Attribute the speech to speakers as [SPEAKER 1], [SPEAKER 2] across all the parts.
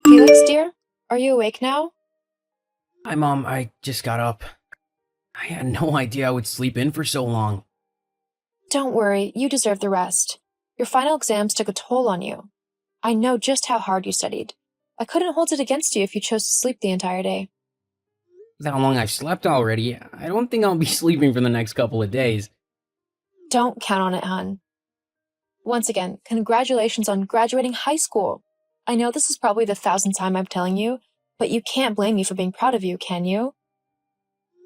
[SPEAKER 1] Felix, dear, are you awake now?
[SPEAKER 2] Hi, Mom. I just got up. I had no idea I would sleep in for so long.
[SPEAKER 1] Don't worry, you deserve the rest. Your final exams took a toll on you. I know just how hard you studied. I couldn't hold it against you if you chose to sleep the entire day.
[SPEAKER 2] With how long I've slept already, I don't think I'll be sleeping for the next couple of days.
[SPEAKER 1] Don't count on it, hon. Once again, congratulations on graduating high school. I know this is probably the 1,000th time I'm telling you, but you can't blame me for being proud of you, can you?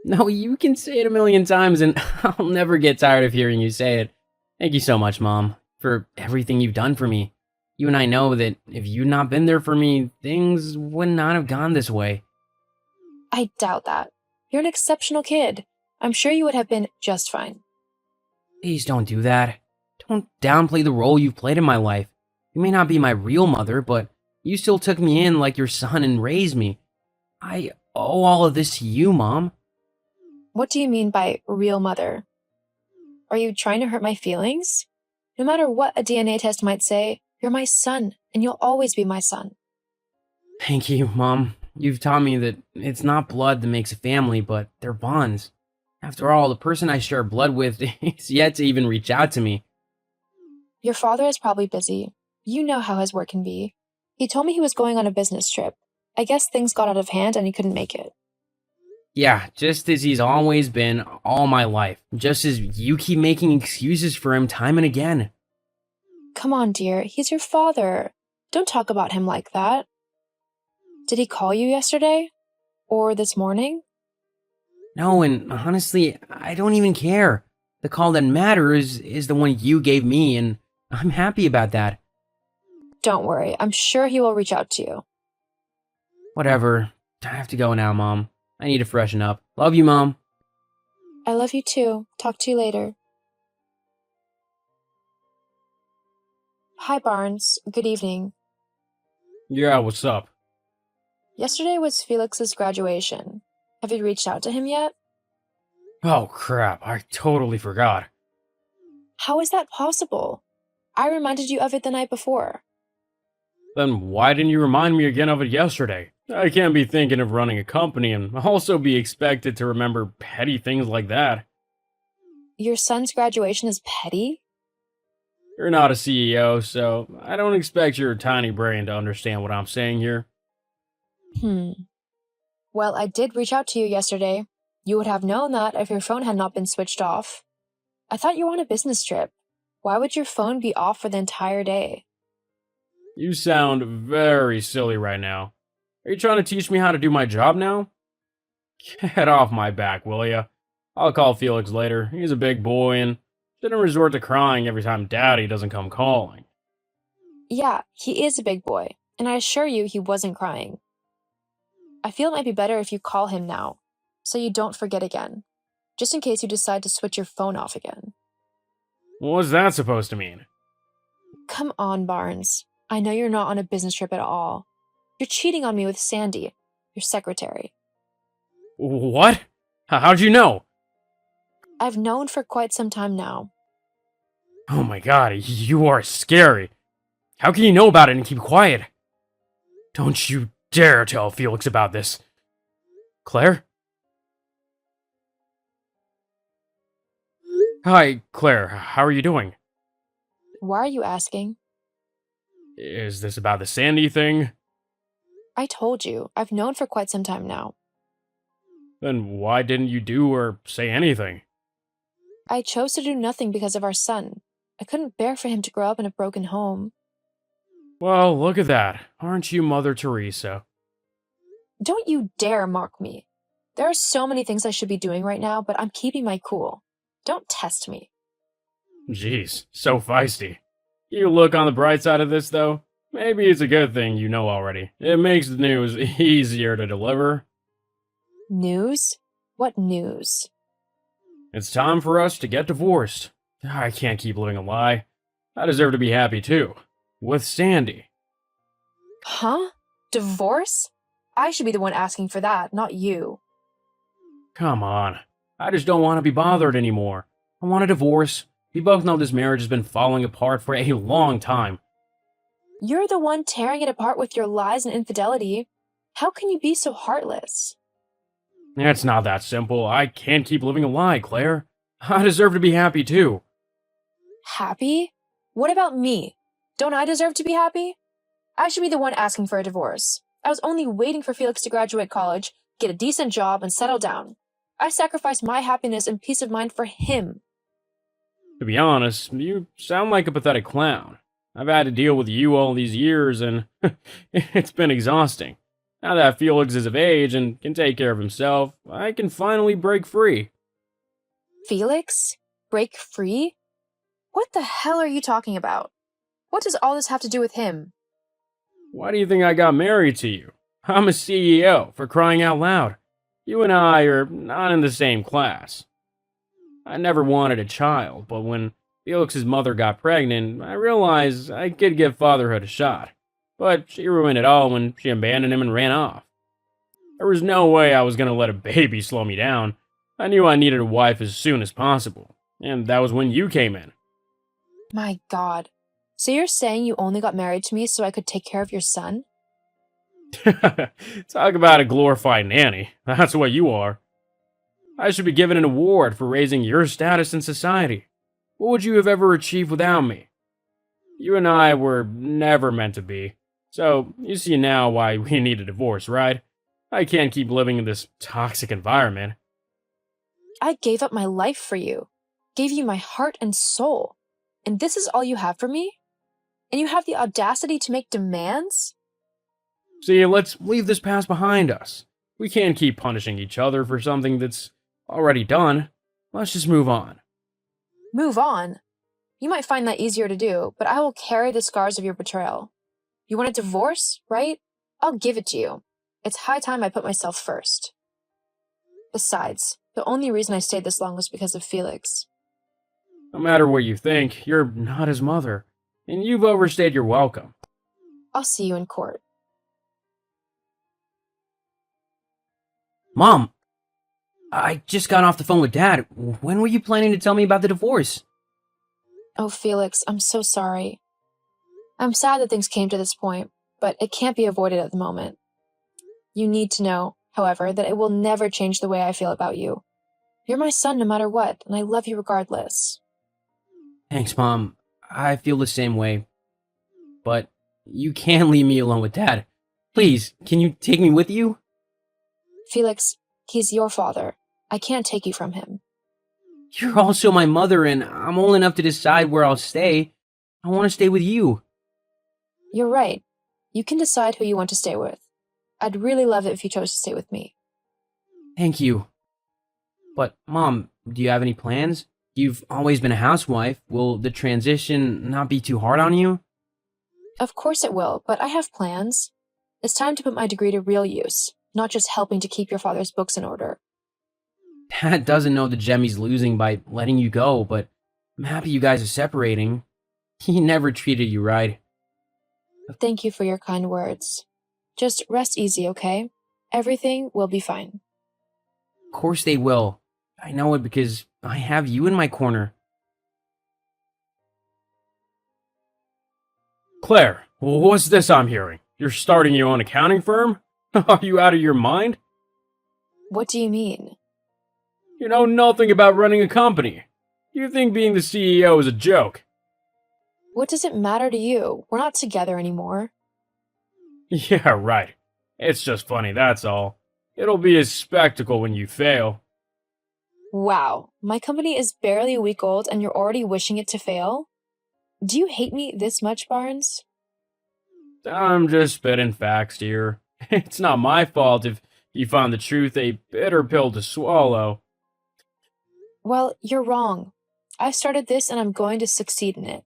[SPEAKER 2] No, you can say it a million times and I'll never get tired of hearing you say it. Thank you so much, Mom, for everything you've done for me. You and I know that if you'd not been there for me, things would not have gone this way.
[SPEAKER 1] I doubt that. You're an exceptional kid. I'm sure you would have been just fine.
[SPEAKER 2] Please don't do that. Don't downplay the role you've played in my life. You may not be my real mother, but you still took me in like your son and raised me. I owe all of this to you, Mom.
[SPEAKER 1] What do you mean by real mother? Are you trying to hurt my feelings? No matter what a DNA test might say, you're my son, and you'll always be my son.
[SPEAKER 2] Thank you, Mom. You've taught me that it's not blood that makes a family, but they're bonds. After all, the person I share blood with is yet to even reach out to me.
[SPEAKER 1] Your father is probably busy. You know how his work can be. He told me he was going on a business trip. I guess things got out of hand and he couldn't make it.
[SPEAKER 2] Yeah, just as he's always been all my life. Just as you keep making excuses for him time and again.
[SPEAKER 1] Come on, dear. He's your father. Don't talk about him like that. Did he call you yesterday? Or this morning?
[SPEAKER 2] No, and honestly, I don't even care. The call that matters is the one you gave me, and I'm happy about that.
[SPEAKER 1] Don't worry. I'm sure he will reach out to you.
[SPEAKER 2] Whatever. I have to go now, Mom. I need to freshen up. Love you, Mom.
[SPEAKER 1] I love you too. Talk to you later. Hi, Barnes. Good evening.
[SPEAKER 3] Yeah, what's up?
[SPEAKER 1] Yesterday was Felix's graduation. Have you reached out to him yet?
[SPEAKER 3] Oh crap, I totally forgot.
[SPEAKER 1] How is that possible? I reminded you of it the night before.
[SPEAKER 3] Then why didn't you remind me again of it yesterday? I can't be thinking of running a company and also be expected to remember petty things like that.
[SPEAKER 1] Your son's graduation is petty?
[SPEAKER 3] You're not a CEO, so I don't expect your tiny brain to understand what I'm saying here.
[SPEAKER 1] Well, I did reach out to you yesterday. You would have known that if your phone had not been switched off. I thought you were on a business trip. Why would your phone be off for the entire day?
[SPEAKER 3] You sound very silly right now. Are you trying to teach me how to do my job now? Get off my back, will ya? I'll call Felix later. He's a big boy and shouldn't resort to crying every time Daddy doesn't come calling.
[SPEAKER 1] Yeah, he is a big boy, and I assure you he wasn't crying. I feel it might be better if you call him now, so you don't forget again, just in case you decide to switch your phone off again.
[SPEAKER 3] What's that supposed to mean?
[SPEAKER 1] Come on, Barnes. I know you're not on a business trip at all. You're cheating on me with Sandy, your secretary.
[SPEAKER 3] What? How'd you know?
[SPEAKER 1] I've known for quite some time now.
[SPEAKER 3] Oh my god, you are scary. How can you know about it and keep quiet? Don't you dare tell Felix about this. Claire? Hi, Claire. How are you doing?
[SPEAKER 1] Why are you asking?
[SPEAKER 3] Is this about the Sandy thing?
[SPEAKER 1] I told you, I've known for quite some time now.
[SPEAKER 3] Then why didn't you do or say anything?
[SPEAKER 1] I chose to do nothing because of our son. I couldn't bear for him to grow up in a broken home.
[SPEAKER 3] Well, look at that. Aren't you Mother Teresa?
[SPEAKER 1] Don't you dare mock me. There are so many things I should be doing right now, but I'm keeping my cool. Don't test me.
[SPEAKER 3] Jeez, so feisty. You look on the bright side of this, though. Maybe it's a good thing you know already. It makes the news easier to deliver.
[SPEAKER 1] News? What news?
[SPEAKER 3] It's time for us to get divorced. I can't keep living a lie. I deserve to be happy, too. With Sandy.
[SPEAKER 1] Huh? Divorce? I should be the one asking for that, not you.
[SPEAKER 3] Come on. I just don't want to be bothered anymore. I want a divorce. We both know this marriage has been falling apart for a long time.
[SPEAKER 1] You're the one tearing it apart with your lies and infidelity. How can you be so heartless?
[SPEAKER 3] It's not that simple. I can't keep living a lie, Claire. I deserve to be happy too.
[SPEAKER 1] Happy? What about me? Don't I deserve to be happy? I should be the one asking for a divorce. I was only waiting for Felix to graduate college, get a decent job, and settle down. I sacrificed my happiness and peace of mind for him.
[SPEAKER 3] To be honest, you sound like a pathetic clown. I've had to deal with you all these years, and it's been exhausting. Now that Felix is of age and can take care of himself, I can finally break free.
[SPEAKER 1] Felix? Break free? What the hell are you talking about? What does all this have to do with him?
[SPEAKER 3] Why do you think I got married to you? I'm a CEO, for crying out loud. You and I are not in the same class. I never wanted a child, but when Felix's mother got pregnant, I realized I could give fatherhood a shot. But she ruined it all when she abandoned him and ran off. There was no way I was going to let a baby slow me down. I knew I needed a wife as soon as possible, and that was when you came in.
[SPEAKER 1] My God. So you're saying you only got married to me so I could take care of your son?
[SPEAKER 3] Talk about a glorified nanny. That's what you are. I should be given an award for raising your status in society. What would you have ever achieved without me? You and I were never meant to be. So, you see now why we need a divorce, right? I can't keep living in this toxic environment.
[SPEAKER 1] I gave up my life for you, gave you my heart and soul, and this is all you have for me? And you have the audacity to make demands?
[SPEAKER 3] See, let's leave this past behind us. We can't keep punishing each other for something that's already done. Let's just move on.
[SPEAKER 1] Move on? You might find that easier to do, but I will carry the scars of your betrayal. You want a divorce, right? I'll give it to you. It's high time I put myself first. Besides, the only reason I stayed this long was because of Felix.
[SPEAKER 3] No matter what you think, you're not his mother, and you've overstayed your welcome.
[SPEAKER 1] I'll see you in court.
[SPEAKER 2] Mom, I just got off the phone with Dad. When were you planning to tell me about the divorce?
[SPEAKER 1] Oh, Felix, I'm so sorry. I'm sad that things came to this point, but it can't be avoided at the moment. You need to know, however, that it will never change the way I feel about you. You're my son no matter what, and I love you regardless.
[SPEAKER 2] Thanks, Mom. I feel the same way. But you can't leave me alone with Dad. Please, can you take me with you?
[SPEAKER 1] Felix, he's your father. I can't take you from him.
[SPEAKER 2] You're also my mother, and I'm old enough to decide where I'll stay. I want to stay with you.
[SPEAKER 1] You're right. You can decide who you want to stay with. I'd really love it if you chose to stay with me.
[SPEAKER 2] Thank you. But, Mom, do you have any plans? You've always been a housewife. Will the transition not be too hard on you?
[SPEAKER 1] Of course it will, but I have plans. It's time to put my degree to real use, not just helping to keep your father's books in order.
[SPEAKER 2] Dad doesn't know the gem he's losing by letting you go, but I'm happy you guys are separating. He never treated you right.
[SPEAKER 1] Thank you for your kind words. Just rest easy, okay? Everything will be fine.
[SPEAKER 2] Of course they will. I know it because I have you in my corner.
[SPEAKER 3] Claire, what's this I'm hearing? You're starting your own accounting firm? Are you out of your mind?
[SPEAKER 1] What do you mean?
[SPEAKER 3] You know nothing about running a company. You think being the CEO is a joke.
[SPEAKER 1] What does it matter to you? We're not together anymore.
[SPEAKER 3] Yeah, right. It's just funny, that's all. It'll be a spectacle when you fail.
[SPEAKER 1] Wow, my company is barely a week old and you're already wishing it to fail? Do you hate me this much, Barnes?
[SPEAKER 3] I'm just spitting facts here. It's not my fault if you found the truth a bitter pill to swallow.
[SPEAKER 1] Well, you're wrong. I started this and I'm going to succeed in it.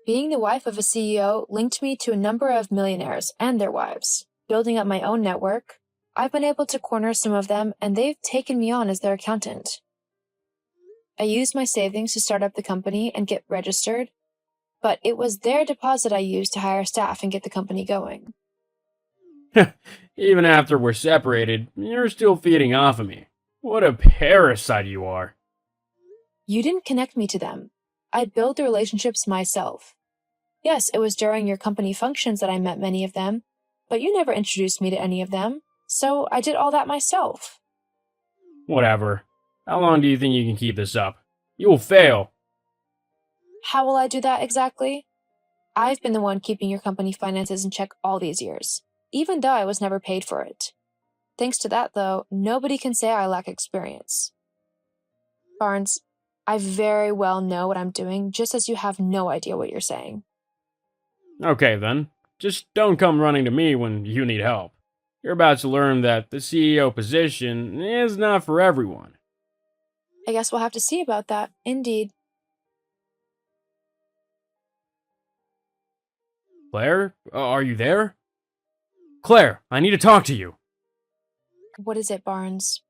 [SPEAKER 1] Being the wife of a CEO linked me to a number of millionaires and their wives. Building up my own network, I've been able to corner some of them and they've taken me on as their accountant. I used my savings to start up the company and get registered, but it was their deposit I used to hire staff and get the company going.
[SPEAKER 3] Even after we're separated, you're still feeding off of me. What a parasite you are.
[SPEAKER 1] You didn't connect me to them. I built the relationships myself. Yes, it was during your company functions that I met many of them, but you never introduced me to any of them, so I did all that myself.
[SPEAKER 3] Whatever. How long do you think you can keep this up? You will fail.
[SPEAKER 1] How will I do that exactly? I've been the one keeping your company finances in check all these years, even though I was never paid for it. Thanks to that, though, nobody can say I lack experience. Barnes, I very well know what I'm doing, just as you have no idea what you're saying.
[SPEAKER 3] Okay then. Just don't come running to me when you need help. You're about to learn that the CEO position is not for everyone.
[SPEAKER 1] I guess we'll have to see about that, indeed.
[SPEAKER 3] Claire, are you there? Claire, I need to talk to you.
[SPEAKER 1] What is it, Barnes?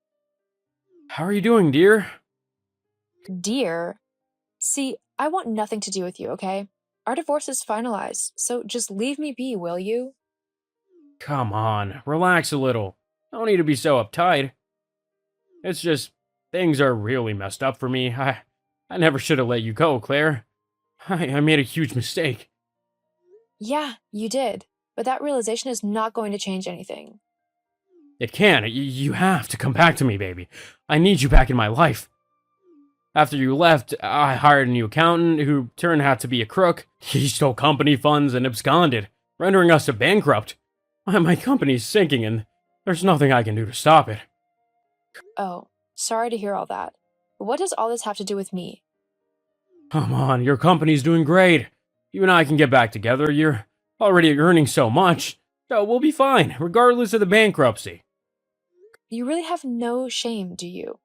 [SPEAKER 3] How are you doing, dear?
[SPEAKER 1] Dear? See, I want nothing to do with you, okay? Our divorce is finalized, so just leave me be, will you?
[SPEAKER 3] Come on, relax a little. Don't need to be so uptight. It's just, things are really messed up for me. I never should have let you go, Claire. I made a huge mistake.
[SPEAKER 1] Yeah, you did, but that realization is not going to change anything.
[SPEAKER 3] It can. You have to come back to me, baby. I need you back in my life. After you left, I hired a new accountant who turned out to be a crook. He stole company funds and absconded, rendering us a bankrupt. My company's sinking and there's nothing I can do to stop it.
[SPEAKER 1] Oh, sorry to hear all that. But what does all this have to do with me?
[SPEAKER 3] Come on, your company's doing great. You and I can get back together. You're already earning so much. So we'll be fine, regardless of the bankruptcy.
[SPEAKER 1] You really have no shame, do you?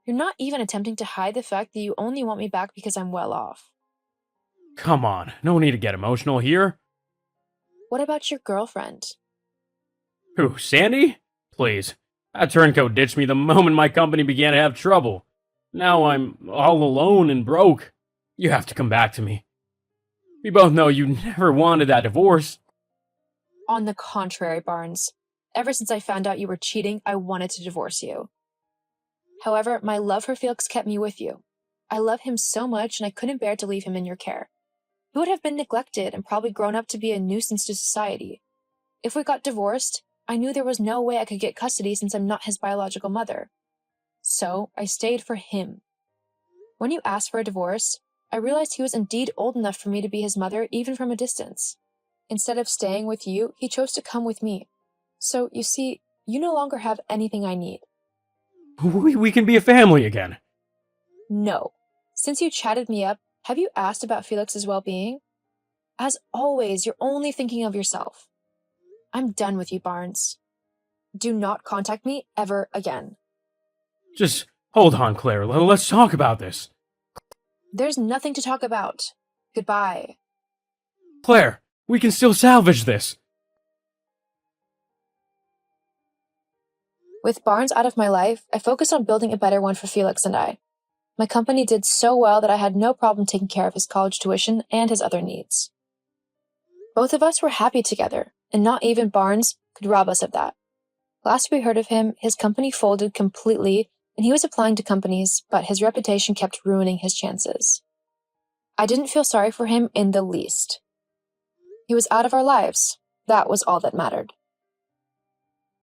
[SPEAKER 1] You're not even attempting to hide the fact that you only want me back because I'm well off.
[SPEAKER 3] Come on, no need to get emotional here.
[SPEAKER 1] What about your girlfriend?
[SPEAKER 3] Who, Sandy? Please. That turncoat ditched me the moment my company began to have trouble. Now I'm all alone and broke. You have to come back to me. We both know you never wanted that divorce.
[SPEAKER 1] On the contrary, Barnes. Ever since I found out you were cheating, I wanted to divorce you. However, my love for Felix kept me with you. I love him so much and I couldn't bear to leave him in your care. He would have been neglected and probably grown up to be a nuisance to society. If we got divorced, I knew there was no way I could get custody since I'm not his biological mother. So I stayed for him. When you asked for a divorce, I realized he was indeed old enough for me to be his mother even from a distance. Instead of staying with you, he chose to come with me. So, you see, you no longer have anything I need.
[SPEAKER 3] We can be a family again.
[SPEAKER 1] No. Since you chatted me up, have you asked about Felix's well-being? As always, you're only thinking of yourself. I'm done with you, Barnes. Do not contact me ever again.
[SPEAKER 3] Just hold on, Claire. Let's talk about this.
[SPEAKER 1] There's nothing to talk about. Goodbye.
[SPEAKER 3] Claire, we can still salvage this.
[SPEAKER 1] With Barnes out of my life, I focused on building a better one for Felix and I. My company did so well that I had no problem taking care of his college tuition and his other needs. Both of us were happy together, and not even Barnes could rob us of that. Last we heard of him, his company folded completely, and he was applying to companies, but his reputation kept ruining his chances. I didn't feel sorry for him in the least. He was out of our lives. That was all that mattered.